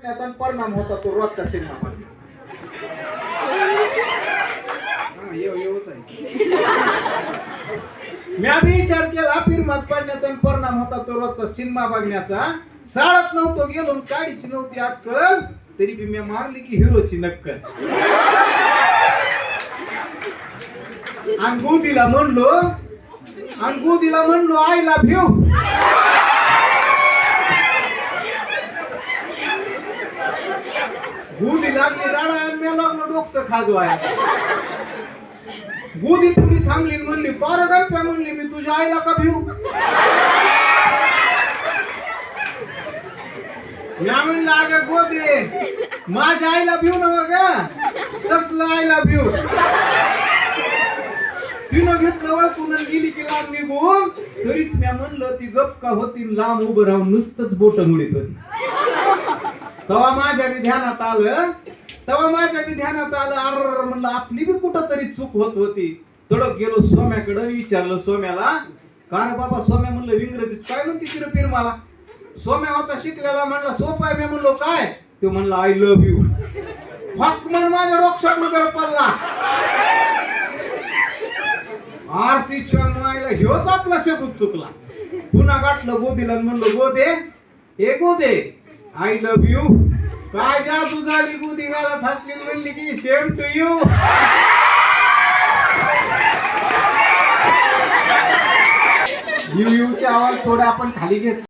त्याचा परिणाम होता तो रोजचा सिनेमा. मी आम्ही विचार केला फिरमात पडण्याचा परिणाम होता तो रोजचा सिनेमा बघण्याचा. शाळेत नव्हतो गेलो गाडीची नव्हती अक्कल तरी बी मी मारली की हिरोची नक्कल. आणि गोदीला म्हणलो आय लव्ह यू. गोदी लागली रडायला मी लागलो डोकसं खाजवाय. गोदी थोडी थांबली म्हणली पार गप्प्या म्हणली मी तुझ्या आईला का भिऊ. या म्हणलं अगं गोदे माझ्या आईला भिऊ ना बघा तसलं आईला भिऊ. तिनं घेतलं वळकून गेली की लांब निघून. तरीच मी म्हणलं ती गप का होती लांब उभं राहून नुसतंच बोट मुडीत होती. तेव्हा माझ्या बी ध्यानात आलं अर म्हणलं आपली बी कुठं तरी चूक होत होती. तडक गेलो सोम्याकडे विचारलं सोम्याला का रे बाबा सोम्या म्हणलं इंग्रजीत काय म्हणते ती रे मला. सोम्या होता शिकलेला म्हणला सोपा आहे. मी म्हणलो काय तो म्हणला आय लव्ह यू. फक म्हण माझ्या डोक्यात उघड पडला. आरतीच्या मायला ह्योच आपला शब्द चुकला. पुन्हा गाठलं गोदीला म्हणलं गोदे आय लव्ह यू. काय जादू झाली गोदी गालात हसली म्हणली की सेम टू यू. यूचे आवाज थोडे आपण खाली घेत